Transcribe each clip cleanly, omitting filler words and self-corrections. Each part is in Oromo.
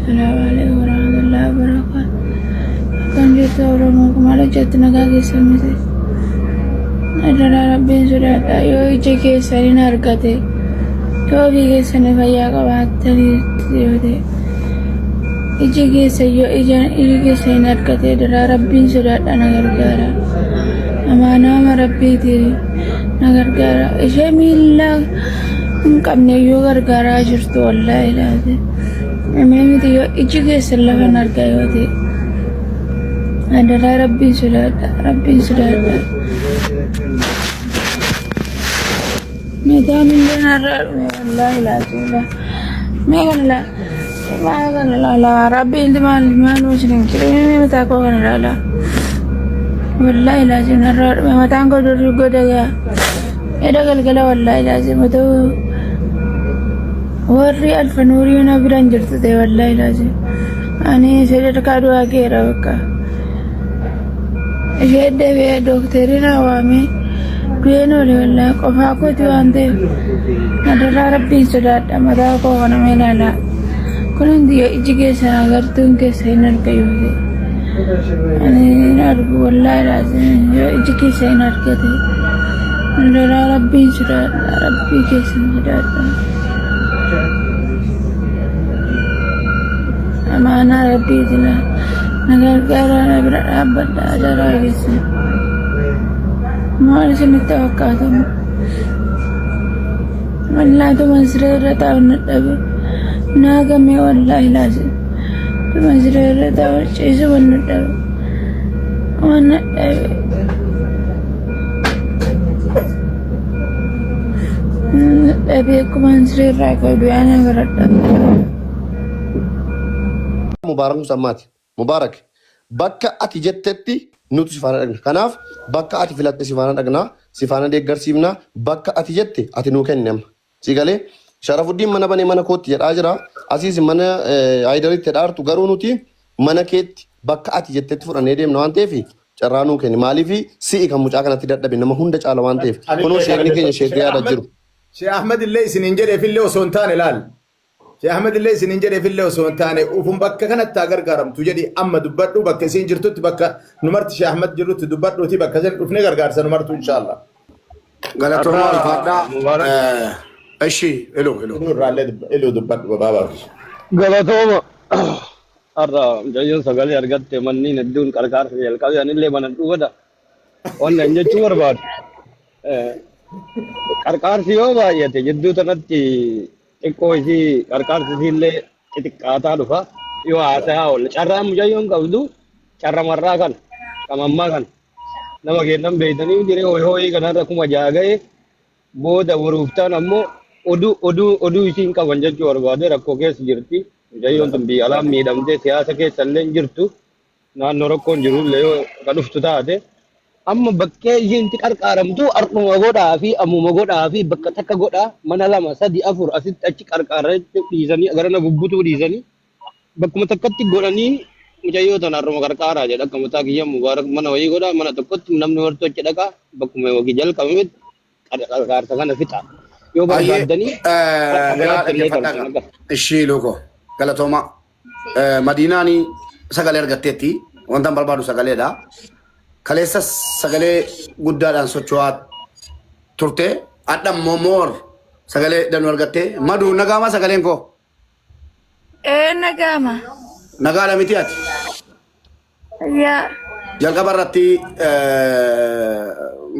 السلام عليكم ورحمة الله وبركاته. كان جيت أورمكم على جت نجاكي سميتي. أدرى ربي سورة يو إيجي سرين أركتي. يو بيجي سنة فيا كبات تري إيجي سيو إيجي سين أركتي أدرى ربي سورة أنا غرقارا. أمانة ما ربي تري نغرقارا. إيشي ميلا كمني يو غرقارا جرت والله لازم. أمامي تيو إيجي سلفا نركايوتي. أدرى ربي سورة ميدان لنا والله لازم لا ما قال لا ما قال لا ربي انت ما نوشين كريم متى كون لا والله لازم نرى ما تانغو دور غدغا ادا قال والله لازم تو وري الف نورينا برانجرت دي والله لازم اني سيد كادو اكيرا بكا جيد بي دكتورنا وامي كينو ولا قفاكو توانتي ندرا ربي سداد مدا كو كنا ميلالا كلن دي ايجيكيشن اگرتون کے سينر كيودي اني نارغو والله لازم ايجيكيشن ناركتي ندرا ربي سداد ربي كيسن سداد امانه ربي دلا نگر کرا ابدا جرا كيسن ما لازم التوقعاتهم والله تمزريرة تاون الدبي ناقمي والله لازم تمزريرة تاون شيء سوون الدبي وانا الدبي كمزريرة كوي أنا برد مبارك مسماتي مبارك بكا أتي جتتي nuti sifana dhagna kanaaf bakka ati filatte sifana dhagna sifana deeggarsiifna bakka ati jette ati nuu kennam sigalee Sharafuddin mana bane mana kootti jedhaa jira asiis mana aydaritti dhaartu garuu nuti mana keetti bakka ati jettetti fudhannee deemna waan ta'eef carraa nuu kenni maaliif si'i kan mucaa kanatti dadhabe nama hunda caala waan ta'eef kunoo sheekni keenya sheekni yaada jiru Sheekh Ahmed illee isin hin jedhee fillee osoo hin taane laal Sheekh Ahmed illee isin hin jedhee fillee osoo hin taane ufun bakka kanatti gargaaramtu jedhi amma dubbadhu bakka isin jirtutti bakka numarti Sheekh Ahmed jirtutti dubbadhuuti bakka isin dhufnee gargaarsa numartu inshallah. Galatoomaa alfaadhaa. Eshi elo dubbadhu baabaa. Galatoomaa. Arra jayyoon sagalee argatte manni hedduun qarqaarsa jalqabee anillee mana dhufada. Wannan jechuu barbaadu. Qarqaarsi yoo baay'ate jidduu tanatti xiqqoo isii qarqaarsi isiillee xixiqqaataa dhufa yoo haasayaa oolle carraan mujayyoon qabdu carra marraa kan qamammaa kan nama kennan beeytanii jiree hoyii kanarra kuma jaaga'e booda waruuftaan ammoo oduu isiin qaban jechuu barbaade rakkoo keessa jirti mujayyoon tun biyya alaan miidhamtee siyaasa keessa illee jirtu naannoo rakkoon jirullee yoo ka dhuftu taate amma bakkee isiinti qarqaaramtu arquma godhaa fi ammuma godhaa fi bakka takka godhaa mana lama sadi afur asitti achi qarqaarra dhiisanii garana bubbutuu dhiisanii bakkuma takkatti godhanii mucayyoo tan arruma qarqaaraa jedha akka mataa kiyya mubaarak mana wayii godhaa mana tokkotti namni wartu achi dhaqaa bakkuma wakii jalqabametti qarqaarsa kana fixa yoo barbaaddanii ishii loko galatooma madiinaani sagalee argatteetti wantan barbaadu sagaleedha kaleessa sagalee guddaadhaan socho'aa turte adham momoor sagalee danuu argattee madu nagaama sagaleen koo nagama nagaadha miti ati ya jalqaba irratti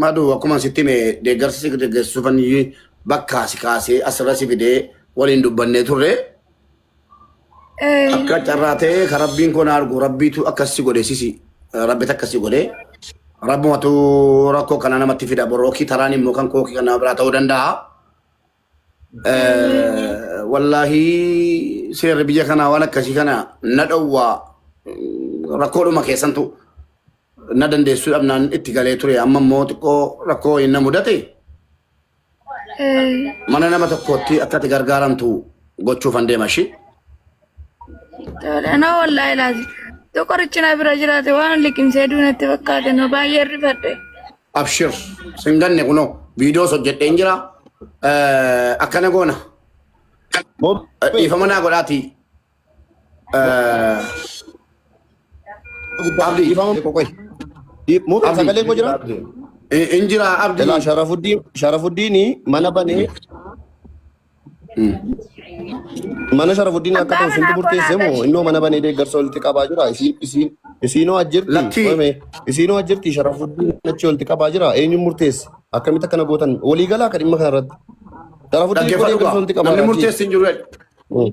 madu akkuma sitti mee deeggarsuufan bakkaa si kaasee asirra si fidee waliin dubbannee turre akka carraatee ka rabbiin koo na argu rabbiitu akkasi godhe sisi rabbi akkasi godhe rabbumatu rakkoo kana namatti fida borooki taraan immoo kan kooki kana biraa ta'uu danda'a wallahi seerri biyya kana waan akkasii kana na dhowwaa rakkoodhuma keessantu na dandeessuu dhabnaan itti galee ture amma immoo xiqqoo rakkoo hin na mudate mana nama tokkotti akkati gargaaramtu gochuufan deema shi ana wallahi lazim Tokkorichina bira jiraate waan liqimsee duunatti fakkaate no baay'ee rifadhe. Abshir singanne kuno viidiyoo hojjedhee jira akkana goona. Ifama naa godhaati Abdi. Ifama kokoy. Mu sagalee ko jira. Injira Abdi. Ela Sharafuddin mana bane. Mana Sharafuddin akka ta'u sintu murteesse moo innoo mana bane deeggarsa walitti qabaa jira. Isinoo ajjirti. Isinoo ajjirti Sharafuddin achi walitti qabaa jira. Eenyu murteesse? Akkamitti akkana gootan walii galaa kan dhimma kanarratti. Sharafuddin deeggarsa walitti qabaa. Namni murteesse hin jiru.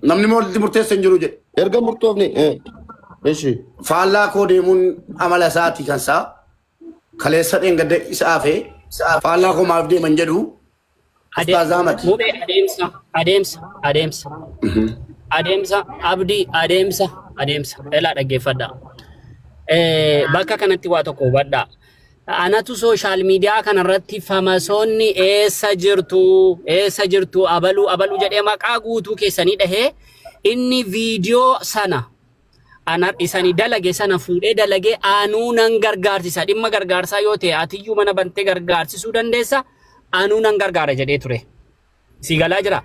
Namni murteesse hin jiru jedhe. Erga murtoofne eshi. Faallaa koo deemuun amala isaati kan isaa. Kaleessa dheengadda isaa fe faallaa koo maaf deeman jedhu. Ustaaz Ahmad. Adeemsa Abdii adeemsa elaa dhaggeeffadha. Bakka kanatti waa tokko hubadha. Anatu sooshaal miidiyaa kanarratti famasoonni eessa jirtu abaluu jedhee maqaa guutuu keessanii dhahee inni viidiyoo sana anar isanii dalage sana fuudhee dalagee anuu nan gargaarsisa dhimma gargaarsaa yoo ta'e atiyyuu mana bantee gargaarsisuu dandeessa anuu nan gargaara jedhee ture. Si galaa jira.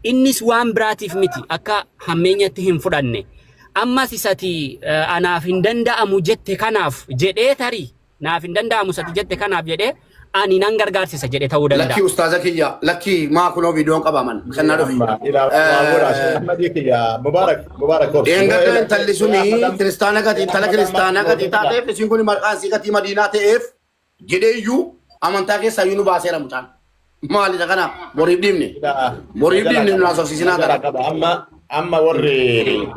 Innis waan biraatiif miti akka hammeenyatti hin fudhanne. Ammas isati anaaf hin danda'amu jette kanaaf jedhee tarii naaf hin danda'amu sati jette kanaaf jedhee ani nan gargaarsisa jedhee ta'uu danda'a. Lakki ustaaza kiyya lakki maa kunoo viidiyoon qabaman kan dhufi. Mubaarak. Dheengadda intalli suni kiristaana gati intala kiristaana gati taateef isin kun maqaan sii gatii madiinaa ta'eef jedheeyyuu amantaa keessaa iyyuu nu baaseera mucaan. Maalidha kana boriif dhiibne nu haasofsiisinaa gara. Amma warri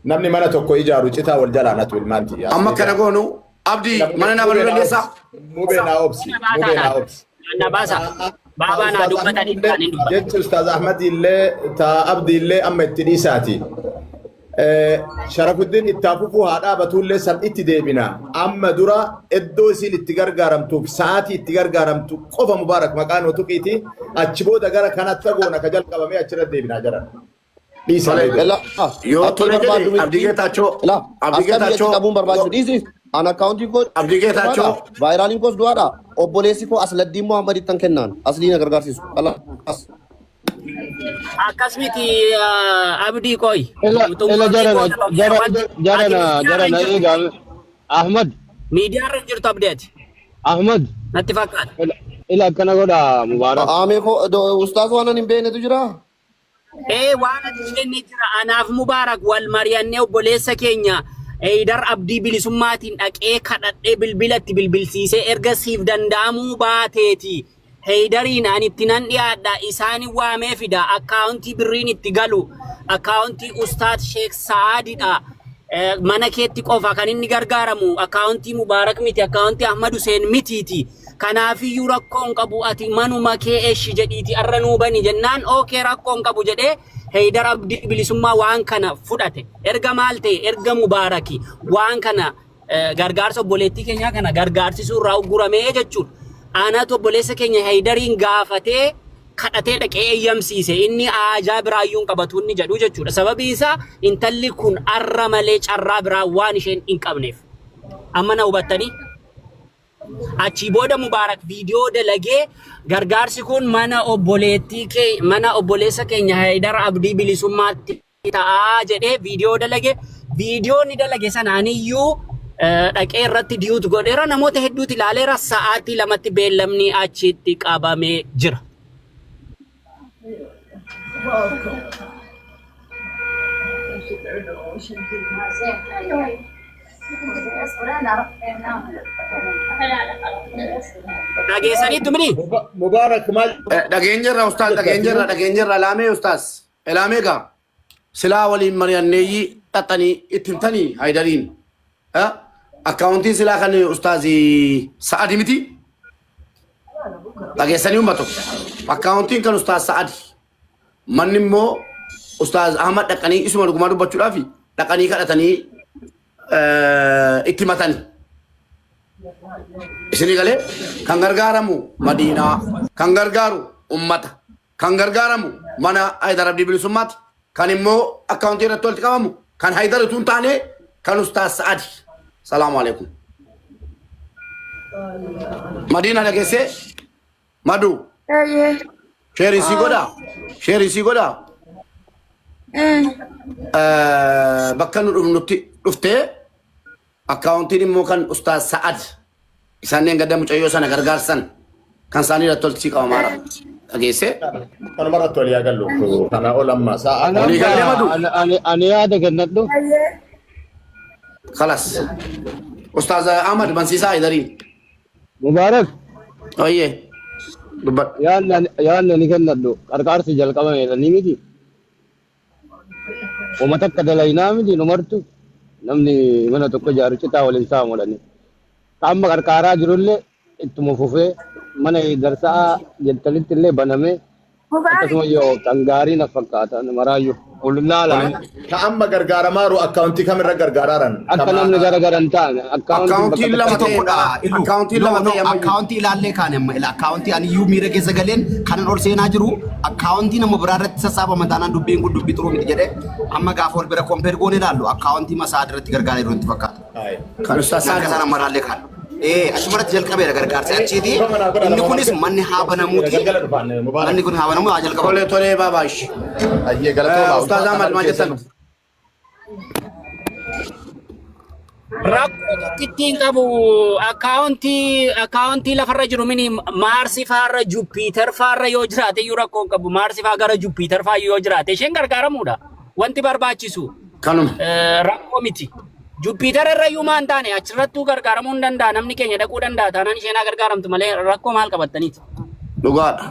namni mana tokko ijaaru citaa wal jalaa natu ilmaanti. Amma kana goonu Abdi mana na baluu dandeessaa? Mubeenaa obsi. Na baasa. Baabaa naa dubbatanii isaanii dubbata. Jechi Ustaaz Ahmad illee taa Abdi illee amma itti dhiisaati. Sharafuddin itti hafufuu haa dhaabatullee san itti deebina. Amma dura iddoo isiin itti gargaaramtuuf sa'aatii itti gargaaramtu qofa Mubaarak maqaan otuqiiti achi booda gara kanatti goona ka jalqabamee achirra deebinaa jiran. Yoo tole jedhe Abdi Geetaachoo qabuun barbaachisu dhiisi. An akkaawuntii koo Abdi Geetaachoo vaayiraaliin koos du'aadha. Obboleessi koo Asladdiin Muhammad ittan kennaan. Aslii na gargaarsisu. Akkas miti Abdii koy. Jarana eegal. Ahmad. Miidiyaarra jirtu Abdeeti. Ahmad. Natti fakkaata. Ila akkana godha Mubaarak. Aamee koo ustaas waan hin beeknetu jira. Waan inni jira anaaf Mubaarak wal mari'annee obboleessa keenya Haydar Abdii bilisummaatiin dhaqee kadhadhee bilbilatti bilbilsiisee erga siif danda'amuu baateeti. Haydariin ani itti nan dhiyaadha isaanii waamee fida akkaawuntii birriin itti galu akkaawuntii Ustaad Sheek Sa'aadidha. Mana keetti qofa kan inni gargaaramu akkaawuntii Mubaarak miti akkaawuntii Ahmad Hussein mitiiti. Kanaafiyyuu rakkoon qabu ati manuma kee eeshi jedhiiti arra nuu bani jennaan ookee rakkoon qabu jedhee Haydar Abdii bilisummaa waan kana fudhate. Erga maal ta'e erga Mubaaraki waan kana gargaarsa obboleettii keenyaa kana gargaarsisuu irraa uguramee jechuudha. Aanatu obboleessa keenya Haydariin gaafatee kadhatee dhaqee eeyyamsiise inni aajaa biraayyuun qabatu inni jedhu jechuudha. Sababii isaa intalli kun arra malee carraa biraa waan isheen hin qabneef. Amma na hubattanii? Achi booda Mubaarak viidiyoo dalagee gargaarsi kun mana obboleessa keenya Haydar Abdii bilisummaatti ta'aa jedhee viidiyoo dalage. Viidiyoon ni dalage sanaaniyyuu dhaqee irratti diyuutu godheera namoota hedduutu ilaaleera sa'aatii lamatti beellamni achitti qabamee jira. Dhageessaniitu mini? Mubaarak maal? Dhageenyarra Ustaaz dhageenyarra laamee Ustaaz laamee gaa silaa waliin mari'anneeyyi xaxxanii itti himtanii Haydariin. Akkaawuntii silaa kan Ustaaz Sa'adi miti? Dhageessanii uummatu. Akkaawuntiin kan Ustaaz Sa'adi. Manni immoo Ustaaz Ahmad dhaqanii isuma dhugumaa dubbachuudhaaf dhaqanii kadhatanii itti matanii. Isinii galee kan gargaaramu Madiinaa, kan gargaaru ummata, kan gargaaramu mana Haydar Abdii bilisummaati, kan immoo akkaawuntii irratti walitti qabamu, kan Haydar utuu hin taane kan Ustaaz Sa'adi. Salaamu alaikum. Madiinaa dhageessee Madu. Sheerii sii godhaa. bakka nuti dhuftee akkaawuntiin immoo kan Ustaaz Sa'ad isaaniin gadda mucayyoo sana gargaarsan kan isaanii irratti tolchi qabamaadha. Dhageesse? Kanuma irratti walii agallu. Kana olamma sa'a. Ani yaada kennadhu. Kalas. Ustaaz Ahmad Mansiisaa Idariin. Mubaarak. Oyyee. Dubbadhu. Yaadni ni kennadhu. Qarqaarsi jalqabameedha ni miti. Uma takka dalaynaa miti numartu. Namni mana tokko ijaaru citaa waliin saamudhani. Amma qarqaaraa jirullee ittuma fufee mana darsaa jettanitti illee banamee akkasuma yoo kan gaarii na fakkaata maraayyuu ululaalaan Ka amma gargaaramaaru akkaawuntii kamirra gargaaraaran. akka namni garagaran ta'an Akkaawuntiin lama ta'edha. Akkaawuntiin lama ta'e amma akkaawuntii ilaallee kaane amma akkaawuntii ani iyyuu miira keessa galeen kanan ol seenaa jiru akkaawuntii nama biraa irratti sassaabama taanaan dubbiin kun dubbii xuruu miti jedhee amma gaafa wal bira kompeer goone ilaallu akkaawuntii masaa irratti gargaara yeroo itti fakkaata. kan Ustaaz Isaan Sa'ad kana maraallee kan. Achumarratti jalqabeera gargaarsa achiiti. Inni kunis manni haa banamuuti. Manni kun haa banamu haa jalqabamu. tolee tolee baabaash. Ayyee galatoomaa. Ustaaz Ahmad maal jettan? Rakkoo tokkittiin qabu akkaawuntii lafarra jiru mini Maarsi faarra Juppiiter faarra yoo jiraate iyyuu rakkoo qabu Maarsi faa gara Juppiiter faa yoo jiraate isheen gargaaramuudha. Wanti barbaachisu Kanuma. rakkoo miti. Juppiiter irra iyyuu maan taane achirrattuu gargaaramuu hin danda'a namni keenya dhaquu danda'a taanaan isheen haa gargaaramtu malee rakkoo maal qabattaniiti. Dhugaadha.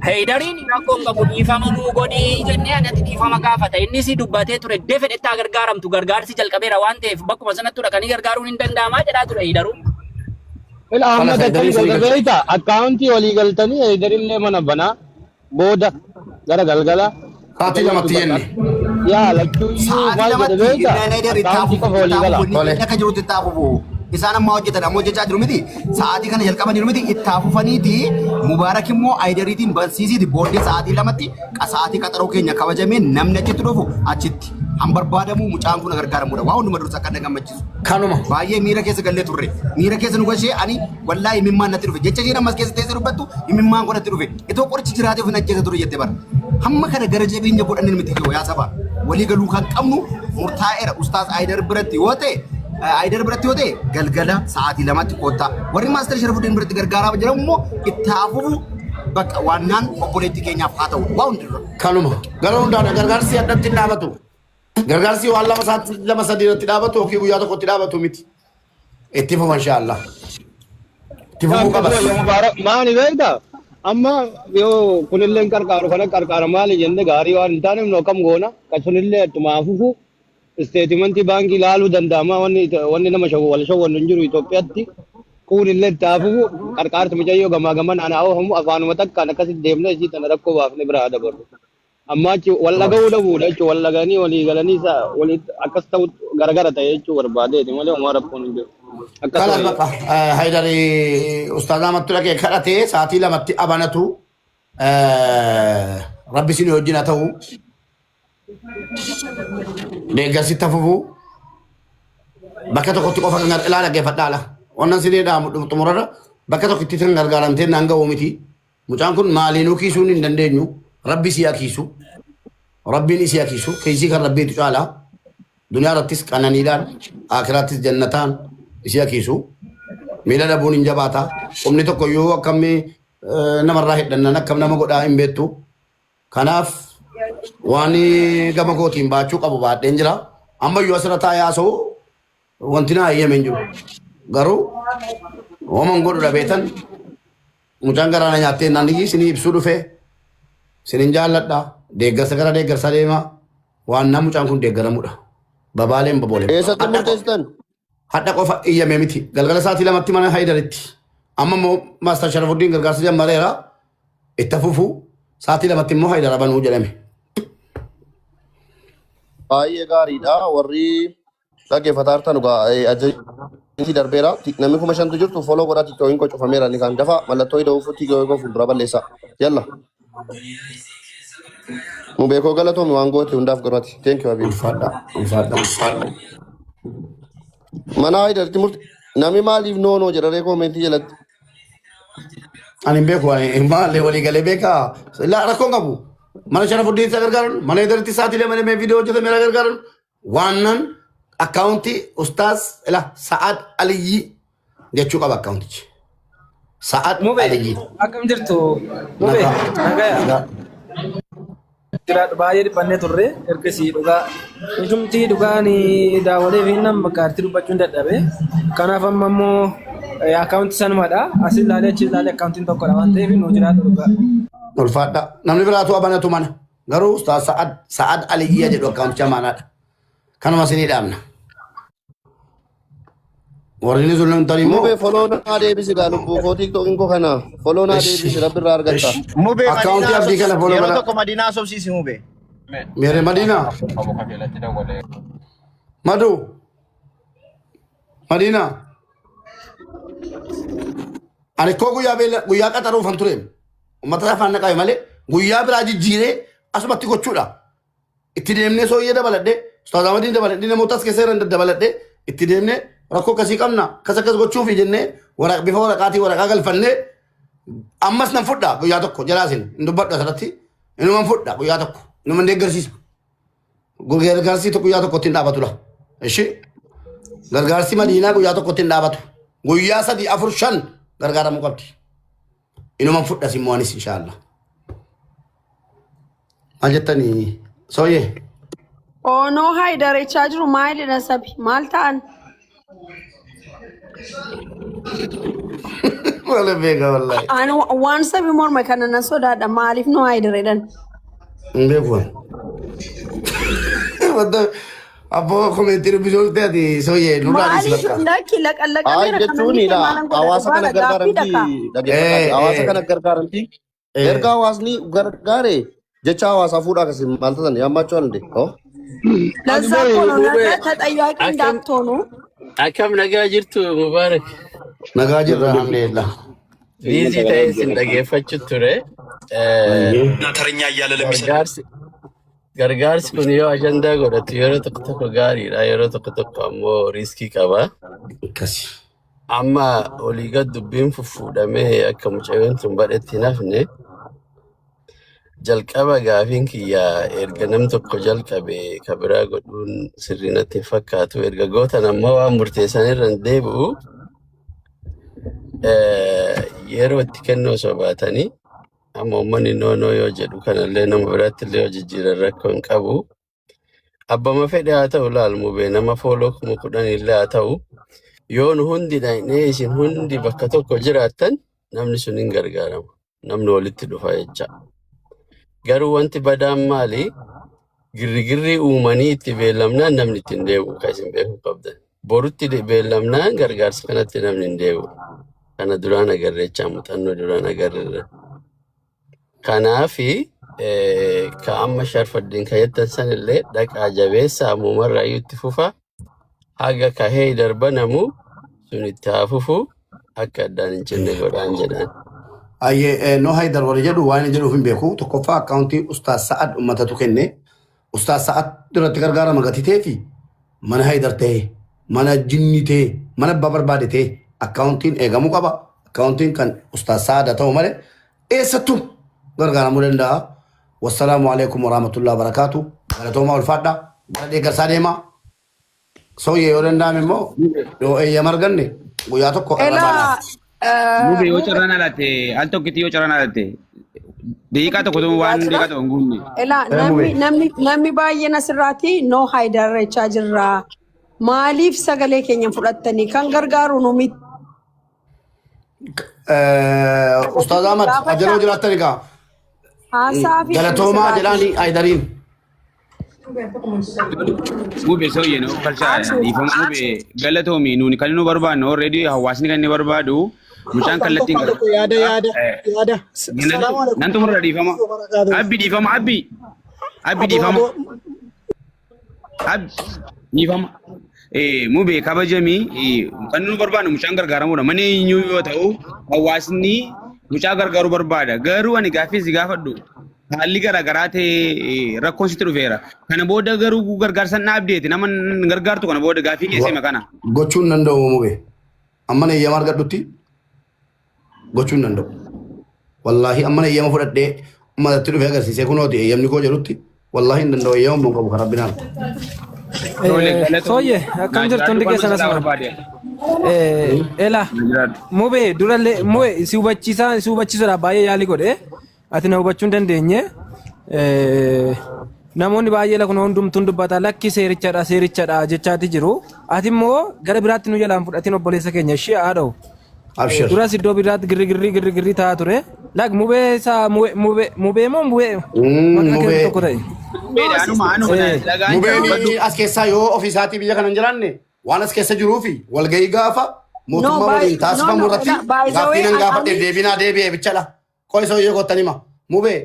Heydariin rakkoon qabu dhiifama nuu godhii jennee anatti dhiifama gaafata. Innis dubbatee ture iddee fedhettaa gargaaramtu gargaarsi jalqabeera waan ta'eef bakkuma sanatti dhaqanii gargaaruun hin danda'amaa jedhaa ture Heydaruun. ila amma gattanii galbeeyta akkaawuntii walii galtanii Heydarillee mana banaa booda gara galgala Sa'aatii lamatti jenne. yaa lachuu iyyuu Sa'aatii maal jedhe lamatti beekta inni dheerii akkaawuntii qofa walii gala taa'u akka jirutti taa'u isaan amma hojjetan amma hojjechaa jiru miti sa'aatii kana jalqaban jiru miti itti fufaniiti Mubaarak immoo aayidariitiin bansiisiiti booddee sa'aatii lamatti sa'aatii qaxaroo keenya kabajamee namni achitti dhufu achitti han barbaadamu mucaan kun gargaaramuudha waa hunduma dursa akka gammachiisu. Kanuma. Baay'ee miira keessa gallee turre miira keessa nu gashee ani wallaahi imimmaan natti dhufe jecha isheen ammas keessa teessee dubbattu imimmaan kun natti dhufe itoo qorichi jiraatee of hin ajjeesa ture jettee bara hamma kana gara jabeenya godhanin miti yoo yaa saba walii galuu kan qabnu murtaa'eera Ustaaz Aayidar biratti yoo ta'e Aayidar biratti yoo ta'e galgala sa'aatii lamatti koottaa warri Maaster Sharafuddin biratti gargaaraa jiran immoo itti hafuuf bakka waannaan obboleettii keenyaaf haa ta'u waa hundirra. Kanuma. Gara hundaadha gargaarsi addatti dhaabatu. Gargaarsi waan lama sadii irratti dhaabatu yookiin guyyaa tokkotti dhaabatu miti. Itti fufa inshaallah. Itti fufuu qaba. maani beekta amma yoo kunillee qarqaaru kana qarqaara maali jenne gaarii waan hin taaneef noo kam goona kan sunillee ittumaa fufu isteetimentii baankii ilaaluu danda'ama wanni nama wal shawwannu hin jiru Itoophiyaatti kunillee itti hafufu qarqaarsa mucayyoo gamaa gaman ana hawamu afaanuma takkaan akkasitti deemnee isii tana rakkoo baafne biraa dabarru. Amma achi wal dhaga'uu dhabuudha jechuun wal dhaganii walii galanii walii akkas ta'u garagara ta'e jechuun barbaadeeti malee homaa rakkoon hin jiru. Kanas baqa. Haydari Ustaaz Ahmadtu dhaqee kadhatee sa'aatii lamatti abanatu rabbi isin wajjin haa ta'u. Deeggarsitti hafufu bakka tokkotti qofa kan ilaa dhaggeeffadhaala. Wannan sinee dhaamu xumurarra bakka tokkotti kan gargaaramtee naan ga'uu miti. Mucaan kun maaliinuu kiisuun hin dandeenyu. Rabbi si akiisu. Rabbiin isi akiisu. Keessi kan rabbiitu caala. Duniyaa irrattis qananiidhaan akiraattis jannataan isi akiisu. Miila dhabuun hin jabaata. Qubni tokko yoo akkamii namarraa hidhannan akkam nama godhaa hin beektu. Kanaaf waan gama kootiin baachuu qabu baadheen jira. Amma iyyuu asirra taa'ee haasa'u wanti naa eeyyame hin jiru. Garuu ooman godhu dhabeetan mucaan garaana nyaattee naannii isinii ibsuu dhufee sinin jaalladha deeggarsa gara deeggarsa deema waan nama mucaan kun deeggaramuudha babaaleen babooleen. Eessatti murteessitan? Hadha qofa iyyame miti galgala sa'aatii lamatti mana Haydaritti amma immoo Maaster Sharafuddin gargaarsa jammareera itti fufu sa'aatii lamatti immoo Haydara banuu jedhame. Baay'ee gaariidha. Warri dhaggeeffataa jirtan ajajni darbeera. Namni 5,000 jirtu foloo godhaa TikTokiin qocufameera ni kan dafa mallattoo hidha uffatti yoo fuuldura balleessa. Yalla. Nu beekoo galatoomii waan goote hundaaf gorati. Thank you Abiy. Ulfaadha. Mana Haydaritti namni maaliif noonoo jedharee koomentii jalatti. Ani beeku maallee walii galee beekaa rakkoon qabu mana Sharafuddin isa gargaaran, mana Idarti Saatilee mana mee viidiyoo hojjete meera gargaaran, waannan akkaawuntii Ustaaz Sa'ad Aliyyi jechuu qaba akkaawuntichi. Sa'ad Aliyyi. Akkam jirtu? Mube, nagaya. Jiraadhu baay'ee dhiphannee turre ergasii dhugaa. Ijumtii dhugaan daawwalee fi nama bakkaatti dubbachuun dadhabe. Kanaaf amma immoo akkaawuntii sanumadha. Asii ilaalee achi ilaalee akkaawuntiin tokkodha waan ta'eef nu jiraadhu dhugaa. Ulfaadha. Namni biraatu abanatu mana. Garuu Ustaaz Sa'ad Aliyyi jedhu akkaawunticha maanaadha. Kanuma isinii dhaabna. Warri sun namtani immoo. Mube foloo naa deebisi gaalubbuu koo tiiktokiin koo kana foloo naa deebisi rabbirraa argatta. Mube Akkaawuntii abdii kana foloo yeroo kana. tokko Madinaa sobsiisi Mube. Mere Madina. Madu. Madina. Ani koo guyyaa qaxaruu fan ture. Uummata afaan naqabe malee guyyaa biraa jijjiiree asumatti gochuudha. Itti deemnee sooyyee dabaladhee Ustaaz Ahmadiin dabaladhee namoota as keessa jiran dabaladhee itti deemnee rakkoo akkasii qabna akkas gochuufi jennee bifa waraqaatii waraqaa galfannee ammas nan fudha guyyaa tokko jalaasin hin dubbadhu asirratti inuman fudha guyyaa tokko inuman deeggarsiisa. Gargaarsi tokko guyyaa tokko ittiin dhaabatudha. Ishi gargaarsi Madiinaa guyyaa tokko ittiin dhaabatu. Guyyaa 3, 4, 5 gargaaramuu qabdi. Inuman fudha simmoo anis inshaallah. Maal jettanii sooyyee? Ono Haidarechaa jiru maalidha sabi? Maal ta'an? Wala beeka wallahi. Ani waan sabi morma kana nan sodaadha maaliif nu Haidareedhan? Hin beeku. Abboo komeetii dubbisuu ta'ati sooyyee nurraa Maaliif dhiisifata. ndakki laqallaqa Ay jechuun hawaasa kana gargaaramti dhaggeeffata. Hawaasa kana gargaaramti. Erga hawaasni gargaare jecha hawaasaa fuudhaa akkasii maal ta'an yaammachuu hande. Lazaa kono ta xayyaaqi ndaattoonu. Akkam nagaa jirtu Mubaarak. Nagaa jirra alhamdulillah. Biizii ta'e isin dhaggeeffachuu ture. Gargaarsi kun yoo ajandaa godhatu yeroo tokko tokko gaariidha yeroo tokko tokko ammoo riiskii qaba. Akkasi. Amma olii gad dubbiin fuudhamee akka mucayyoon tun badhetti hin hafne jalqaba gaafiin kiyyaa erga nam tokko jalqabe ka biraa godhuun sirrii natti hin fakkaatu erga gootan ammoo waan murteessan irra hin deebi'u yeroo itti kennuu osoo baatanii amma uummanni noonoo yoo jedhu kanallee nama biraatti illee yoo jijjiiran rakkoo hin qabu. Abbama fedhe haa ta'u laalmubee nama fooloo 10,000 illee haa ta'u yoo nu hundi dhaynee isin hundi bakka tokko jiraattan namni sun hin gargaaramu. Namni walitti dhufa jecha. Garuu wanti badaan maali? Girrigirri uumanii itti beellamnaan namni itti hin deebi'u kan isin beekuu qabdan. Borutti beellamnaan gargaarsa kanatti namni hin deebi'u. Kana duraan agarre jechaa muuxannoo duraan agarre. Kanaafi ka amma Sharafaddiin kayyattan sanillee dhaqaa jabeessa ammumarraa itti fufa haga kahee darbanamu sun itti haa fufu akka addaan hin cinne godhaan jedhan. Ayyee no Haidar warri jedhu waan hin jedhuuf hin beeku tokkoffaa akkaawuntii Ustaaz Sa'ad uummatatu kenne Ustaaz Sa'ad irratti gargaarama gatii ta'ee fi mana Haidar ta'e mana jinni ta'e mana abbaa barbaade ta'e akkaawuntiin eegamuu qaba. Akkaawuntiin kan Ustaaz Sa'ad ta'u malee eessattuu gargaaramuu danda'a. Wassalaamu alaikum warahmatullahi wabarakatuh. Galatoomaa ulfaadha. Gara deeggarsaa deemaa. Sooyyee yoo danda'ame immoo yoo eeyyama arganne guyyaa tokko Elaa Mube yoo carraan alate al tokkitti yoo carraan alate deeqaa tokko tokko waan deeqaa tokko hin guunne. elaa namni baay'een asirraati no Haidarechaa jirra. Maaliif sagalee keenya fudhattanii kan gargaaru nu miti? Ustaaz Ahmad ajaloo jiraattan egaa Haasaa fi galatoomaa jedhaanii Haidariin. Mube sooyyee no kalchaa dhiifama mube galatoomi nuuni kan nu barbaannu already hawaasni kan inni barbaadu mucaan kallattiin qabu. Yaada. Nan tumurra dhiifama. Abbi dhiifama abbi. Abbi dhiifama. Abbi dhiifama. Mube kabajamii kan nu barbaannu mucaan gargaaramudha. Mana eenyuu yoo ta'u hawaasni mucaa gargaaruu barbaada. Garuu ani gaaffii si gaafadhu. Haalli garaagaraa ta'e rakkoon sitti dhufeera. Kana booda garuu gargaarsan dhaabdeeti nama gargaartu kana booda gaaffii keessee makana. Gochuun danda'u mube. Amma eeyyama argadhutti gochuun danda'u. Wallaahi amma eeyyama fudhadhee Mata dhufe agarsiisee kunooti eeyyamni koo jedhutti wallaahi hin danda'u eeyyama mun qabu karaa binaan. Sooyye akkam jirtu hundi keessan asuma. Ela mube durallee mube si hubachiisuudha baay'ee yaali godhe ati na hubachuu hin dandeenye. Namoonni baay'ee kun hundumtuun dubbata lakki seerichadha jechaati jiru. Ati immoo gara biraatti nu jalaan fudhatiin obboleessa keenya ishee haadha'u. Duras iddoo biraatti girri taa'aa ture. Lak mubee isaa mubee moo mubee maqaa keessa tokko ta'e. Mubeen as keessaa yoo ofiisaatii biyya kana hin jiraanne waan as keessa jiruu fi walgahii gaafa mootummaa waliin taasifamu irratti gaaffii nan gaafadhe deebinaa deebi'ee bichaadha. Qo'isoo yoo kottan hima. Mubee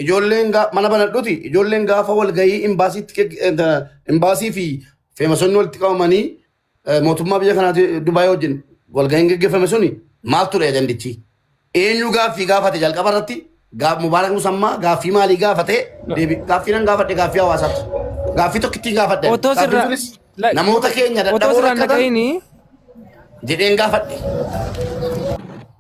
ijoolleen mana banadhuti ijoolleen gaafa walgahii imbaasii fi feemasonni walitti qabamanii mootummaa biyya kanaa Dubaay wajjin walgahiin geggeeffame suni maal ture ajandichi eenyu gaaffii gaafate jalqaba irratti Mubaarak Musammaa gaaffii maalii gaafate gaaffii nan gaafadhe gaaffii hawaasaati gaaffii tokkittiin gaafadhe namoota keenya dadhaboo rakkatan jedheen gaafadhe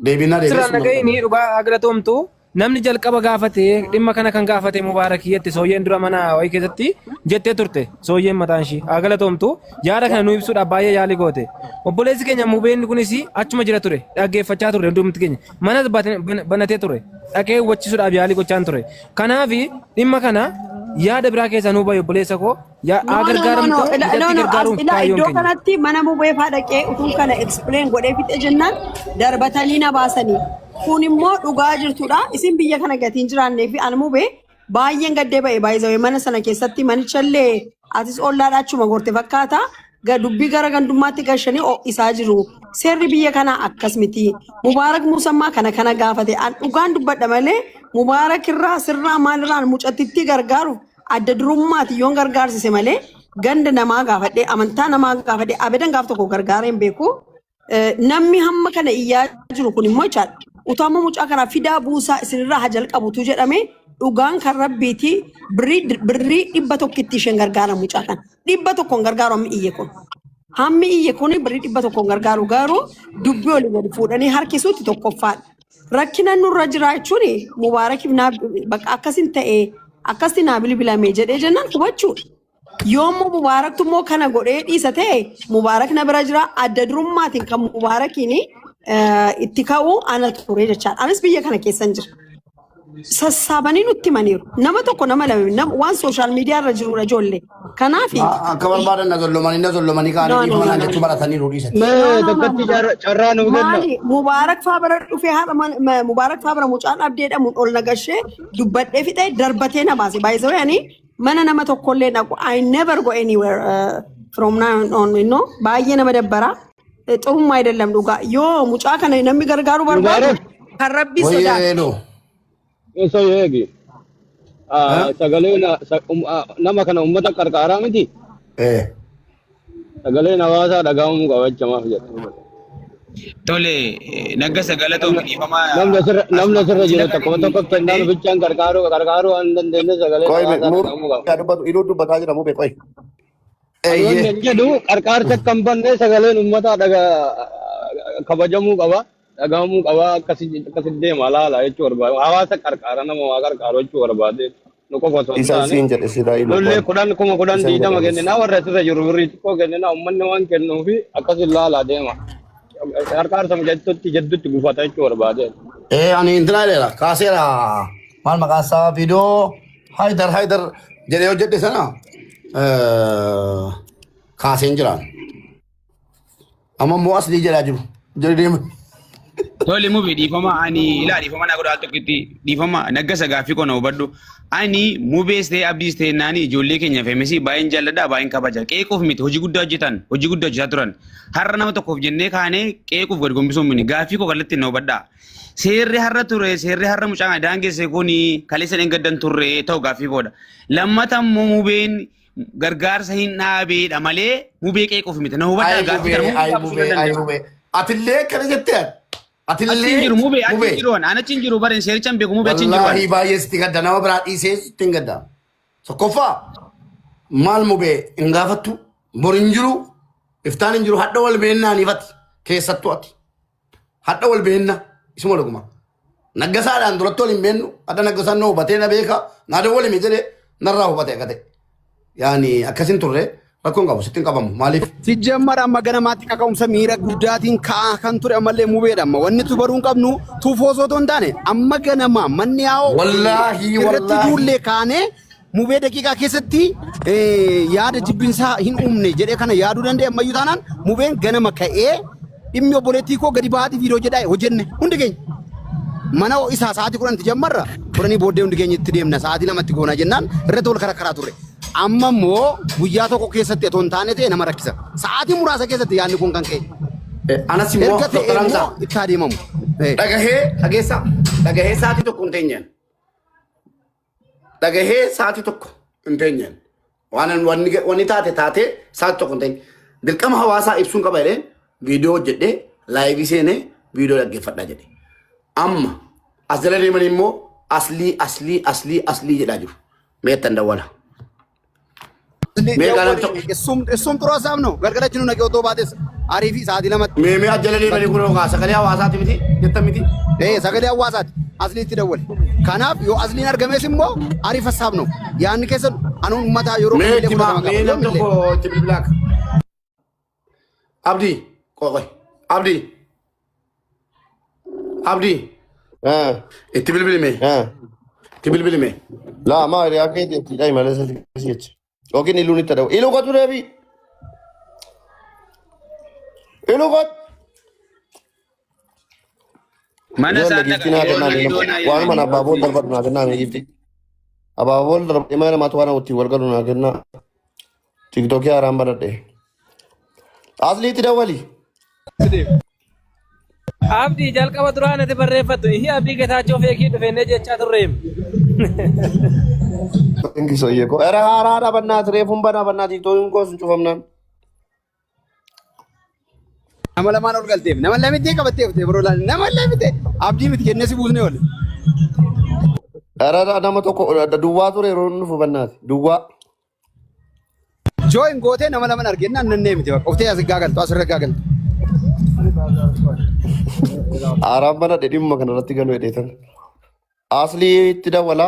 deebinaa siraan dhaga'ini dhugaa agiratoomtu namni jalqaba gaafate dhimma kana kan gaafate Mubaarakiyyatti sooyyeen dura mana wayii keessatti jettee turte sooyyeen mataan ishii agiratoomtu yaada kana nu ibsuudhaaf baay'ee yaalii goote obboleessi keenya mubeen kunis achuma jira ture dhaggeeffachaa ture hundumti keenya manas banatee ture dhaqee hubachiisuudhaaf yaalii gochaan ture kanaaf dhimma kana yaada biraa keessaa nu baay'ee obboleessa koo gargaaramtu iddoo kanatti mana mubee faa dhaqee utuun kana explain godhee fixe jennaan darbatanii na baasanii kun immoo dhugaa jirtudha isin biyya kana gatiin jiraannee fi an mubee baay'een gaddee ba'e baay'ee mana sana keessatti manichallee atis ollaadhaa achuma gorte fakkaata dubbii gara gandummaatti gashanii isaa jiru seerri biyya kanaa akkas miti Mubaarak Musammaa kana gaafate an dhugaan dubbadha malee Mubaarak irraa sirraa maalirraan mucattitti gargaaruuf adda durummaati yoon gargaarsise malee ganda namaa gaafadhe amantaa namaa gaafadhe abadan gaaf tokko gargaara hin beeku namni hamma kana iyyaa jiru kun immoo jechaadha utama mucaa kana fidaa buusaa isinirraa haa jalqabutu jedhame dhugaan kan rabbiiti birrii 100 isheen gargaara mucaa kana 100 gargaaru hammi iyye kun birrii 100 gargaaru garuu dubbii olii gadi fuudhanii harkisuutti tokkoffaadha. Rakkina nurra jira jechuun Mubaarakiif bakka akkasin ta'e akkasti naa bilbilamee jedhee jennaan hubachuudha. Yoommoo Mubaaraktu immoo kana godhee dhiisa ta'e Mubaarak na bira jira adda durummaatiin kan Mubaarakiin itti ka'uu ana ture jechaadha. Anis biyya kana keessan jira. Sassaabanii nutti himaniiru. Nama tokko nama lama waan sooshaal miidiyaa irra jirudha ijoollee. Kanaaf akka barbaadan na zollomanii kaanii dhiifama jechuu barataniiru dhiisatti. Carraa nu kenna. Mubaarak Faabara dhufee haadha Mubaarak Faabara mucaan abdeedhamuun ol nagashee dubbadhee fixee darbatee na baase. Baay'isoo yaani mana nama tokkollee naqu I never go anywhere from now on baay'ee nama dabbara. Xurummaa ayidallam dhugaa yoo mucaa kana namni gargaaru barbaadu kan rabbi sodaatu. Eso yeegi. Sagalee nama kana ummata qarqaaraa miti. Sagalee hawaasaa dhagahamuu qabachamaaf jedhu. Tole nagga sagalee ta'uu dhiifamaa. Namni asirra jiru tokko kennaan bichaan qarqaaruu waan dandeenye sagalee hawaasaa dhagahamuu Idoo dubbataa jira mubee qoy. Wanni jedhu qarqaarsa kan banne sagaleen ummata kabajamuu qaba. Dhagahamuu qaba akkasi deema laala jechuu barbaade hawaasa qarqaara nama waa qarqaaru jechuu barbaade nu qofa osoo hin taane lollee 10,000 diidama kennina warra asirra jiru birrii xiqqoo kennina uummanni waan kennuufi akkasi laala deema qarqaarsa jidduutti gufata jechuu barbaade. Ani intina jedha kaaseera maal maqaan isaa viidiyoo haydar jedhee hojjedhe sana kaaseen jiraan amma immoo asii jedhaa jiru jedhee deema. Tole mubee dhiifama ani ilaa dhiifama na godhaa tokkitti dhiifama naggasa gaaffii koo na hubadhu ani mubees ta'e abdiis ta'e naani ijoollee keenya feemesii baay'een jaalladha baay'een kabaja qeequuf miti hojii guddaa hojjetaa turan har'a nama tokkoof jennee kaanee qeequuf gad gombisuu mini gaaffii koo kallattiin na hubadhaa seerri har'a mucaan daangeesse kun kaleessa dheengaddan turre ta'u gaaffii koodha lammata immoo mubeen gargaarsa hin dhaabeedha malee mubee qeequuf miti na hubadhaa gaaffii kana atillee kana jettee Atin jiru mube atin jiru an anachin jiru barin serichan beku mube atin jiru wallahi baay'ee sitti gadda nama biraa dhiisee sitti hin gadda tokkoffaa maal mube hin gaafattu bor hin jiru iftaan hin jiru hadha wal beennaan ifati keessattu ati hadha wal beenna isuma dhuguma Naggasaadhaan duratti waliin beennu adda naggasaan nu hubatee na beeka naa dawwale mi jedhee narraa hubatee akka ta'e. Yaani akkasin turre rakkoon qabu sittiin qabamu maaliif? Sijjammar amma ganamaatti kaka'umsa miira guddaatiin ka'aa kan ture ammallee mubeedha amma wanni tu baruu hin qabnu tuufoo osoo hin taane amma ganama manni yaa'oo Wallaahi irratti duullee kaanee mubee daqiiqaa keessatti yaada jibbinsaa hin uumne jedhee kana yaaduu danda'e ammayyuu taanaan mubeen ganama ka'ee dhimmi obboleettii koo gadi ba'aatii viidiyoo jedhaa hojjenne hundi keenya. Mana isaa sa'aatii 10 jammarra turanii booddee hundi keenya itti deemna sa'aatii 2tti goona jennaan irratti wal karaa turre. Amma immoo guyyaa tokko keessatti otoo hin taane ta'e nama rakkisa. Sa'aatii muraasa keessatti yaadni kun kan ka'e. Anas immoo Dr. Hamza itti adeemamu. Dhagahee sa'aatii tokko hin teenyeen. Dhagahee sa'aatii tokko hin teenyeen. Wanni taate sa'aatii tokko hin teenye. Dirqama hawaasaa ibsuun qaba jedhee viidiyoo hojjedhee laayivii seenee viidiyoo dhaggeeffadhaa jedhe. Amma as jala deemanii immoo aslii jedhaa jiru. Meettan dawwala. Essum turoo saamno gargara jiru naqee otoo baates arii fi sa'aatii 2tti. Mee as jala deemanii kun sagalee hawaasaati miti jettan miti. Sagalee hawaasaati asliitti dawwale. Kanaaf yoo asliin argames immoo arii fassaabno yaadni keessan anu uummataa yeroo mee nam tokko itti bilbilaaka. Abdii qoqoy Abdii itti bilbilime. La ma reakeeti itti dai malee salphisi jecha. Yookiin iluun itti dhawu. Iluu qotu deebi. Iluu qot. Mana sana waan mana abaaboo darbatu naa kennaa mee gifti. Abaaboo darbatu mana matu waan utti wal galu naa kennaa. TikTok haaraan badadhe. Asli itti dawwali. Abdii jalqaba duraan ati barreeffattu hi abdii getaachoo feekii dhufeennee jechaa turreem. Ingi soyyee ko era haaraadha bannaati reefuun banaa TikTokiin koo sun cufamnaan. Nama lamaan ol galteef nama lamitti qabatteef biroo laal nama lamitti abdii miti kennee si buusnee ol. Era nama tokko duwwaa ture yeroo nufu bannaati duwwaa. Join gootee nama lamaan argennaan nannee miti bakka oftee asii gaagaltu asirra gaagaltu. Haaraan banadhe dhimma kanarratti galuu hedheetan. Aslii itti dawwala.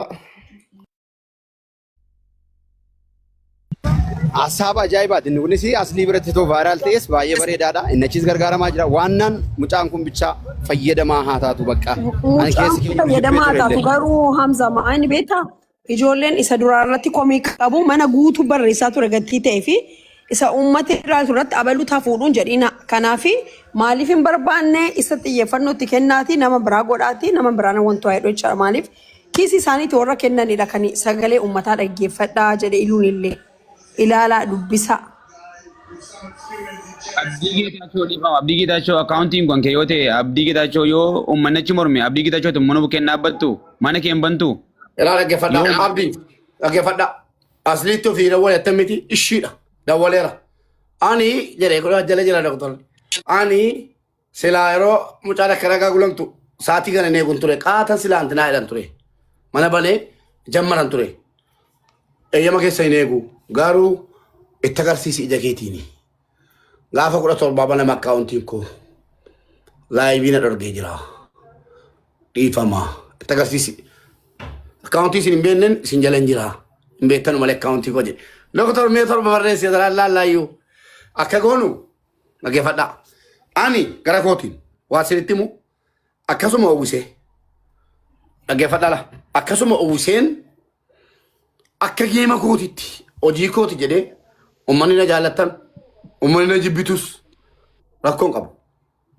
Asaaba ajaa'ibaati inni kunis aslii biratti too vaayiraal ta'es baay'ee bareedaadha. Inni achis gargaaramaa jira. Waannaan mucaan kun bichaa fayyadamaa haa taatu bakka. Fayyadamaa haa taatu garuu Hamza ma'aan beektaa ijoolleen isa duraarratti komii qabu mana guutuu barreessaa ture gatii ta'ee fi isa uummata irraa turratti abaluu taafuudhuun jedhina. Kanaaf maaliif hin barbaanne isa xiyyeeffannootti kennaati nama biraa godhaati nama biraan wantu waa'ee dhocha maaliif kiisi isaaniitti warra kennanidha kan sagalee uummataa dhaggeeffadhaa jedhe iluun illee. Ilaalaa dubbisa. Abdii Geetaachoo akkaawuntiin kan kee yoo ta'e Abdii Geetaachoo yoo uummanni achi morme Abdii Geetaachoo mana bukkeen dhaabbattu mana kee hin bantu. Ilaa dhaggeeffadhaa Abdii dhaggeeffadhaa asliitti ofii dawwalee attamiti ishiidha dawwaleera. Ani jedhee kun jala jala doktorri. Ani silaa yeroo mucaa akka ragaa gulamtu sa'aatii kana hin eegun ture qaatan silaa antinaa jedhan ture mana balee jammaran ture. Eeyyama keessa hin eegu. Garuu itti agarsiisi ija keetiini. Gaafa 17 banama akkaawuntiin koo laayivii na dhorgee jira. Dhiifamaa itti agarsiisi. Akkaawuntii isin hin beeknen isin jala hin jira. Hin beektanu malee akkaawuntii koo jedhe. Doktor mee torba barreessee laallaayyu akka goonu dhaggeeffadhaa. Ani gara kootiin waa isinitti himu akkasuma uwwisee dhaggeeffadhaa akkasuma uwwiseen akka geema kootitti. Hojii kooti jedhee uummanni na jaallattan uummanni na jibbitus rakkoon qabu.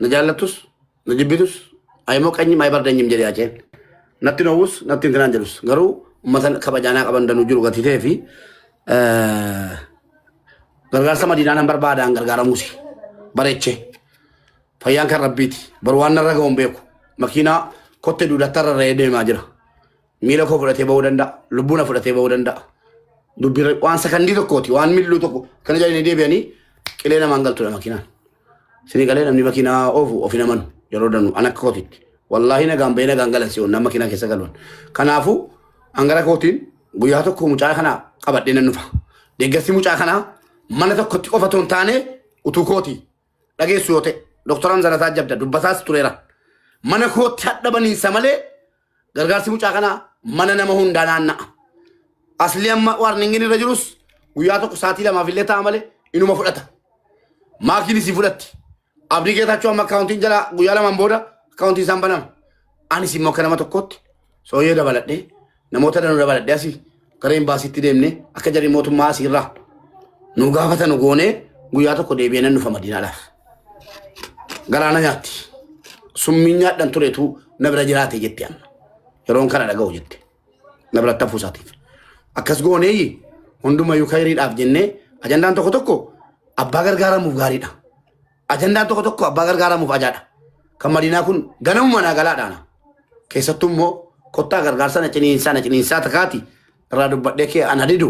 Na jaallattus na jibbitus aymoo qanyi maay bardeenyim jedhee acheen. Natti noowwus natti hintinaan jedhus garuu uummata kabajaanaa qaban danuu jiru gatii ta'ee fi gargaarsa madiinaan hin barbaadaan gargaaramuusi bareechee fayyaan kan rabbiiti baruu waan narra ga'uun beeku makiinaa kotte duudattarra ra'ee deemaa jira. Miila koo fudhatee ba'uu danda'a lubbuu na fudhatee ba'uu danda'a. Dubbira waan sakandii tokkooti waan milluu tokko kana jedhanii deebi'anii qilee namaan galtudha makiinaan. Sini qalee namni makiinaa oofu ofi naman yeroo danuu an akka kootitti. Wallaahi nagaan bahee nagaan galansi oon nama makiinaa keessa galuun. Kanaafuu hangara kootiin guyyaa tokko mucaa kanaa qabadhee nan dhufa. Deeggarsi mucaa kanaa mana tokkotti qofa otoo hin taane utuu kooti dhageessu yoo ta'e Dr. Hamza Zanataa jabda dubbataas tureera. Mana kootti hadhabaniinsa malee gargaarsi mucaa kana mana nama hundaan aanna'a. Asli amma warningin irra jirus guyyaa tokko sa'aatii lamaaf illee ta'a malee inuma fudhata. Maakiin isii fudhatti. Abdii Geetaachoo amma akkaawuntiin jala guyyaa lamaan booda akkaawuntii isaan banama. Anis immoo akka nama tokkootti sooyyee dabaladhee namoota danuu dabaladhee asii gara imbaasiitti deemnee akka jarri mootummaa asiirraa nu gaafata nu goonee guyyaa tokko deebi'ee nan dhufa Madiinaadhaaf. Galaana nyaatti. Summiin nyaadhan turetu na bira jiraate jetti amma. Yeroon kana dhaga'u jette. Na bira tafuu isaatiif. Akkas goonee hundumayyuu kayriidhaaf jennee ajandaan tokko tokko abbaa gargaaramuuf gaariidha. Ajandaan tokko tokko abbaa gargaaramuuf ajaadha. Kan Madiinaa kun ganamuma naa galaadhaana. Keessattuu immoo kottaa gargaarsa na ciniinsaa takaati irraa dubbadhee kee ana didu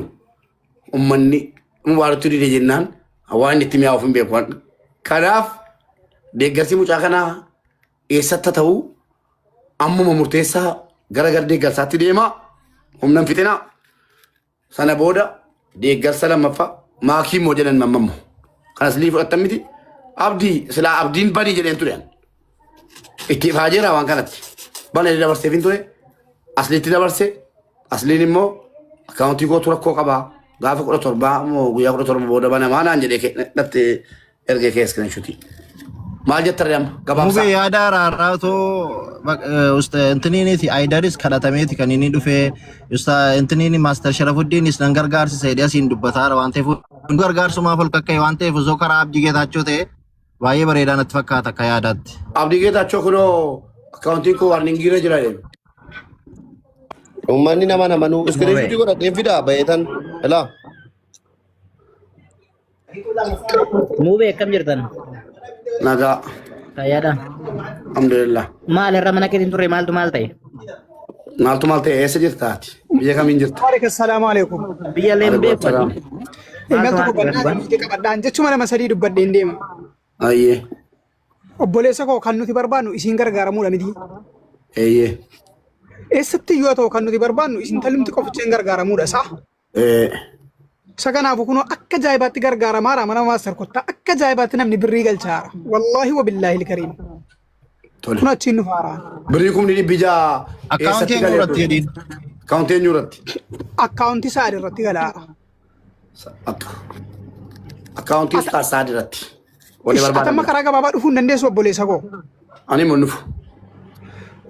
ummanni mubaarutti dide jennaan waan itti mi'aawuuf hin beeku. Kanaaf deeggarsi mucaa kanaa eessatti ta'uu ammuma murteessaa gara deeggarsaatti deemaa humnan fixinaa. Sana booda deeggarsa lammaffaa maakii immoo jedhan mammammo. Kanas lii fudhattan miti. Abdii silaa abdiin badii jedheen ture. Itti ifaa jira waan kanatti. Bana dabarseef hin ture. Asliitti dabarse. Asliin immoo akkaawuntii kootu rakkoo qabaa. Gaafa 17 immoo guyyaa 17 booda banamaa naan jedhee natti ergee keessa kan shuti. Maal jettarre amma gabaabsaa. Mube yaada raarraatoo intiniiniti aydaris kadhatameeti kan inni dhufee intiniini maaster Sharafuddin nan gargaarsisa jedhee asiin dubbataara waan ta'eef gargaarsumaaf ol kakka'e waan ta'eef osoo karaa Abdii Geetaachoo ta'e baay'ee bareedaa natti fakkaata akka yaadaatti. Abdii Geetaachoo kunoo akkaawuntiin koo warningiirra jira jedhe. Uummanni nama nuu iskiriiptii godhatee fidaa bayeetan ilaa. Mube akkam jirtan? Nagaa. Fayyaadha. Alhamdulillah. Maal irra mana keetiin turre maaltu maal ta'e? Maaltu maal ta'e eessa jirtaati? Biyya kamiin jirta? Waalaikum salaamu alaikum. Biyya Leembeeku. Imaltu kubannaan nuti qabadhaan jechuma nama sadii dubbadheen deema. Ayyee. Obboleessa koo kan nuti barbaannu isiin gargaaramuudha miti. Eeyyee. Eessatti yoo ta'u kan nuti barbaannu isin talumti qoficheen gargaaramuudha isaa. Isa kanaafuu kunoo akka ajaa'ibaatti gargaaramaara mana maaster kottaa akka ajaa'ibaatti namni birrii galchaara. Wallaahi wa billaahi ilkariim. Kun achiin nuuf haaraan. Birrii kumni dhibbi jaa. Akkaawuntiin irratti jedhiin. Akkaawuntiin irratti. Akkaawuntii saadi irratti galaara. Akkaawuntii saadi irratti. Atamma karaa gabaabaa dhufuu hin dandeessu obboleessa koo. Ani immoo dhufu.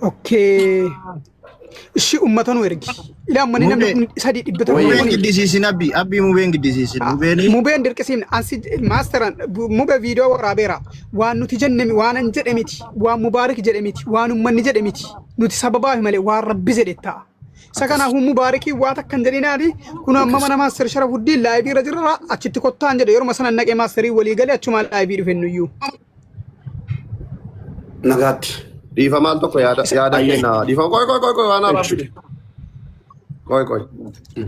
Okkee. Ishi ummata nu ergi. Ilaan manni namni sadii dhibbata. Mubeen giddisiisin abbii mubeen giddisiisin. Mubeen dirqisiin ansi maasteran mube viidiyoo waraabeera. Waan nuti jennemi waan an jedhe miti. Waan mubaarik jedhe miti. Waan ummanni jedhe miti. Nuti sababaa malee waan rabbi jedhe ta'a. Isa kanaafuu mubaarikii waan akkan jedhinaati. Kun amma mana maaster Sharafuddin laayivii irra jirra achitti kottaan jedhe yeroo sana naqee maasterii walii galee achumaan laayivii dhufennuyyuu. Nagaatti. Dhiifa maal tokko yaada kenna. Dhiifa koy waan haaraan fide. Koy.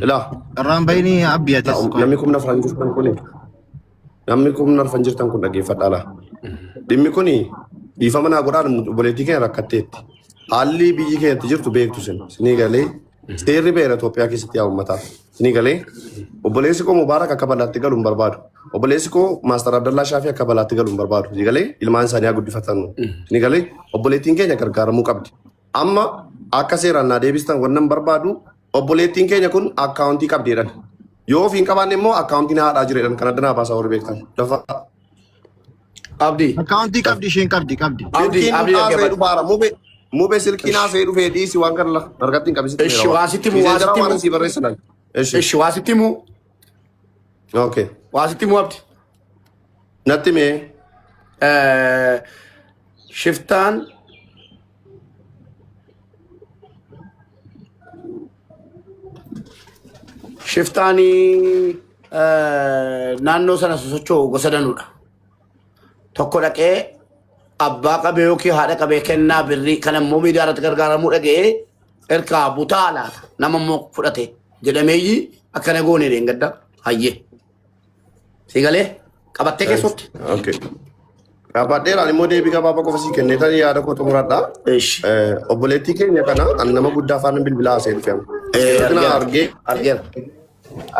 Ilaa. Irraan bayinii abbii atis. Namni kumna afran jirtan kuni. Namni kumna afran jirtan kun dhaggeeffadhaa laa. Dhimmi kuni dhiifa manaa godhaan obboleettii keenya rakkatteetti. Haalli biyyi keenyatti jirtu beektu sinii galee seerri beera Itoophiyaa keessatti yaa uummataa. Sinii galee obboleessi koo Mubaarak akka balaatti galu hin barbaadu. Obboleessi koo Maaster Abdallaa Shaafii akka balaatti galu hin barbaadu. Sinii galee ilmaan isaanii haa guddifatan. Sinii galee obboleettiin keenya gargaaramuu qabdi. Amma akka seeraan naa deebistan wannan barbaadu obboleettiin keenya kun akkaawuntii qabdiidhaan. Yoo ofiin qabaanne immoo akkaawuntiin haadhaa jireedhaan kan addanaa baasaa warri beektan. Lafa. Abdii. Akkaawuntii qabdi isheen qabdi. Abdiin haasa'ee dhufaara mube silkiin haasa'ee dhufee dhiisi waan kana harkatti hin qabisitti. Eshi waasitti mu. Eshi waasitti mu. Okay. Waasitti mu abdi. Natti mee. Shiftaan. Shiftaanii naannoo sana sosocho'u gosa danuudha. Tokko dhaqee abbaa qabee yookiin haadha qabee kennaa birrii kan immoo miidiyaa irratti gargaaramuu dhaga'ee ergaa butaa laata nama immoo fudhate jedhameeyyi akkana goonee deengadda hayyee. Si galee qabattee keessatti. Qabadheeraan immoo deebii gabaabaa qofa sii kenneetan yaada koo xumuradhaa. Obboleettii keenya kana an nama guddaa afaan bilbilaa haasa'ee dhufeera. Argeera.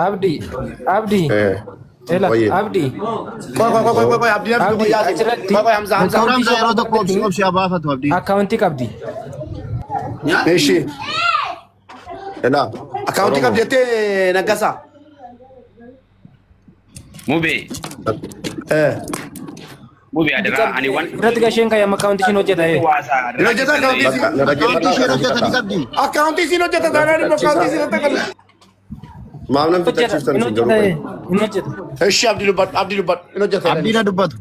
Abdi. Abdi. Akkaawuntii qabdi. Eshi. Ela. Akaunti kam jette nagasa. Mube. Mube adara ani wan. Irratti gasheen kayya akaunti isin hojjeta ee. Hojjeta akaunti isin hojjeta taanaan akaunti isin hojjeta. Maamnan fitachiiftan isin garuu. Hin hojjetu. Eshi abdi dubbat hin hojjeta. Abdiin dubbatu.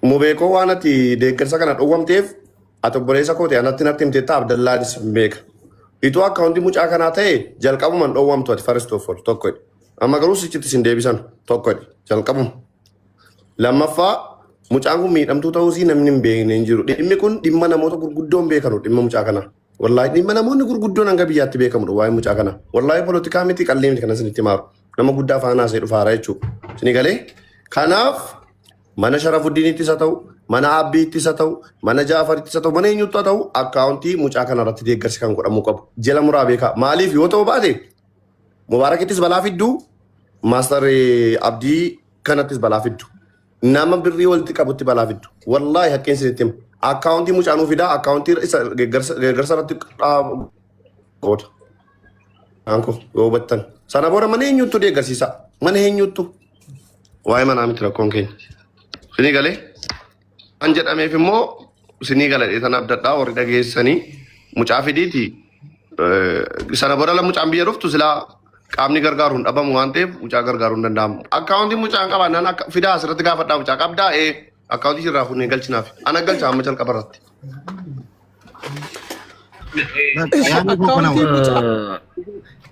Mubeekoo waan ati deeggarsa kana dhowwamteef ati obboleessa koote anatti natti himteetta Abdallaanis beeka. Itoo akkaawuntii mucaa kanaa ta'e jalqabumaan dhowwamtu ati first of all tokkodha. Amma garuu sichitti isin deebisan tokkodha jalqabuma. Lammaffaa mucaan kun miidhamtuu ta'uusii namni hin beekne hin jiru. Dhimmi kun dhimma namoota gurguddoon beekanu dhimma mucaa kanaa. Wallaahi dhimma namoonni gurguddoon hanga biyyaatti beekamudha waa'ee mucaa kanaa. Wallaahi poolitikaa miti qallee miti kana isinitti maaru. Nama guddaa faana haasa'e dhufaara jechuudha. Isin galee kanaaf mana Sharafuddinittis haa ta'u, mana Abbiittis haa ta'u, mana Jaafarittis haa ta'u, mana eenyutti haa ta'u akkaawuntii mucaa kanarratti deeggarsi kan godhamuu qabu. Jala muraa beekaa. Maaliif yoo ta'u baate Mubaarakittis balaa fidduu, Maastar Abdii kanattis balaa fiddu. Nama birrii walitti qabutti balaa fiddu. Wallaahi haqqeen isinitti hima. Akkaawuntii mucaanuu fidaa, akkaawuntii deeggarsa irratti qooda. Aanko yoo hubattan. Sana booda mana eenyuttu deeggarsiisa. Mana eenyuttu. Waa'ee manaa miti rakkoon keenya. Sinii galee an jedhameef immoo sinii galadhe tan abdadhaa warri dhageessanii mucaa fidiiti sana booda la mucaan biyya dhuftu silaa qaamni gargaaru hin dhabamu waan ta'eef mucaa gargaaruu hin danda'amu. Akkaawuntii mucaan qabaannaan fidaa asirratti gaafadhaa mucaa qabdaa akkaawuntii sirraa fuunee galchinaaf ana galcha amma jalqaba irratti.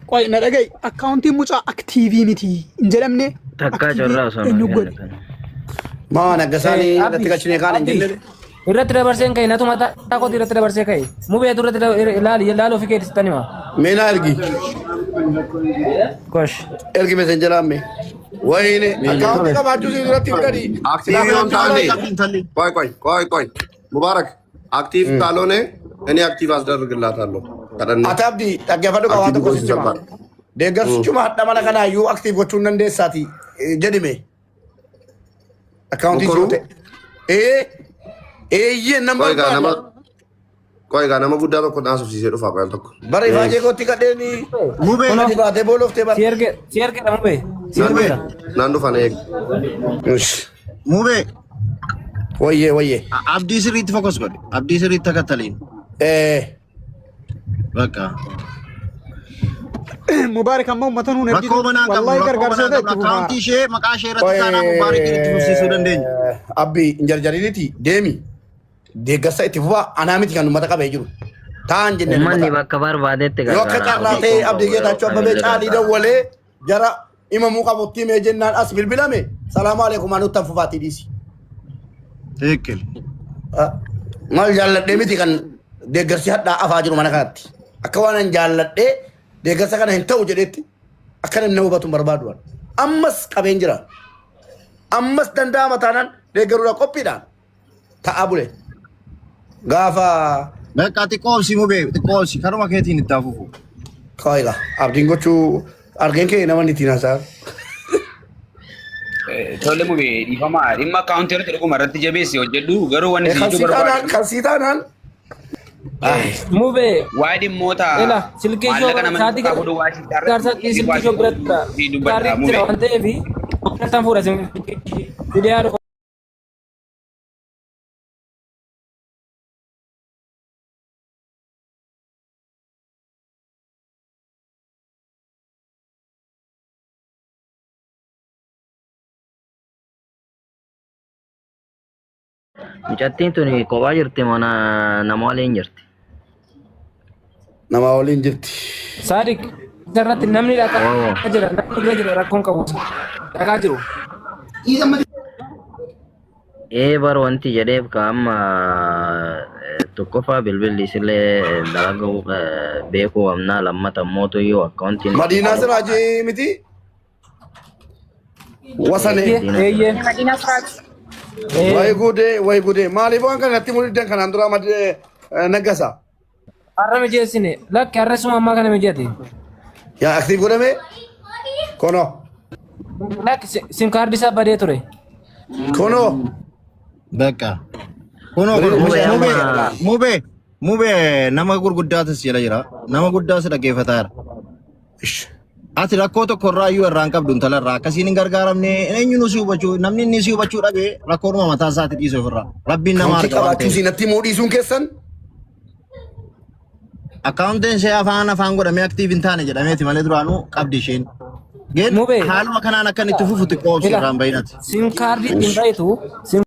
Qoy na dhaga'i akkaawuntiin mucaa aktiivii miti hin jedhamne. Takkaa carraa osoo hin godhe. Maa naggasaanii irratti galchinee kaan hin jenne. Irratti dabarseen ka'e natu mataa kooti irratti dabarsee ka'e. Mubeetu irratti laal ofii keetti sittani maa. Meenaa ergi. Kosh. Ergi mesenjeraa mee. Wayine akkaawuntii qabaachuu siin irratti hin gadi. Aktiivii yoon taane ቆይ ሙባረክ አክቲቭ ካልሆነ እኔ አክቲቭ አስደርግላታለሁ። Ati abdii dhaggeeffadhu qabaa tokko sichuma. Deeggarsichuma hadha mana kanaayyuu aktiif gochuun dandeessaati jedhime. Akkaawuntii jiru ta'e. Eeyyee nama barbaada. ቆይ ጋር nama guddaa tokko naasofsiisee dhufaa qoyal tokko. Bara ifaajee kootti kadheeni. Mubee gadi baatee boolooftee bara. Si ergedha mubee. Si ergedha. Naan dhufan eeg. Mubee. Wayyee. Abdii sirriitti fokus godhe. Abdii sirriitti takkataliin. Bakka. Mubaarak ammoo uummata nuun ergi. Rakkoo manaa qabu. Wallaahi gargaarsa ta'e. Akkaawuntii ishee maqaa ishee irratti taanaa Mubaarakiin itti fufsiisuu dandeenya. Abbii hin jarjariniti deemi. Deeggarsa itti fufaa anaa miti kan uummata qabee jiru. Taan jennee Uummanni bakka barbaadetti yoo akka carraa ta'e abdii geetaachuu abbabee caalii dawwalee jara himamuu qabutti himee jennaan as bilbilame salaamu alaikum anuuttan fufaatii dhiisi. Teekkil. Maal jaalladhee miti kan deeggarsi hadhaa afaa jiru mana kanatti. Akka waan an jaalladhee deeggarsa kana hin ta'u jedhetti akka namni hubatu barbaadu. Ammas qabeen jira. Ammas danda'ama taanaan deeggaruudhaan qophiidhaan ta'aa bule. Gaafa Bakka xiqqoobsi mubee xiqqoobsi karuma keetiin itti hafuufu. kaayiga abdiin gochuu argeen kee nama ittiin haasa'a. Tole mubee dhiifamaa dhimma akkaawuntii irratti dhuguma irratti jabeessi hojjedhu garuu wanni sichuu barbaadu. Kan sii taanaan. Mubee. Waa'ee dhimmoota silkii shoo saatii gargaarsa silkii shoo biratti gaarii jira waan ta'eef kan fuudha viidiyaa Mucattiin tuni kophaa jirti mana nama waliin jirti. Nama waliin jirti. Sadiq irratti namni dhaqaa jira namni bira jira rakkoon qabu dhaqaa jiru. Bar wanti jedheef ka amma tokkoffaa bilbilli isillee dalaguu beekuu amnaa lammata mootu yoo akkaawuntiin. Madiinaa Siraajii miti. Wasanee. Madiinaa Siraajii. Way gude maaliif waan kanatti mul'atan kanaan dura naggasa. Har'a mijeessine lakki har'a suma ammaa kana mijeeti. Yaa aktiif godhame kono. Lakki sim kaardi isaa badee ture. Kono. Bakka. Kono mubee Mube nama gurguddaatis jala jira. Nama guddaas dhaggeeffataara. Ati rakkoo tokko irraa iyyuu irraan qabdu intala irraa akkasiin hin gargaaramne eenyu nu si hubachuu namni inni si hubachuu dhabe rakkoonuma mataa isaati dhiisee ofirraa. Rabbiin nama Kaunti qabaachuu siinatti immoo dhiisuun keessan. Akkaawuntiin ishee afaan godhamee aktiiv hin taane jedhameeti malee duraanuu qabdi isheen. Haaluma kanaan akka inni itti fufu xiqqoo obsi irraan bahinaati. Sim kaardii hin baay'atu.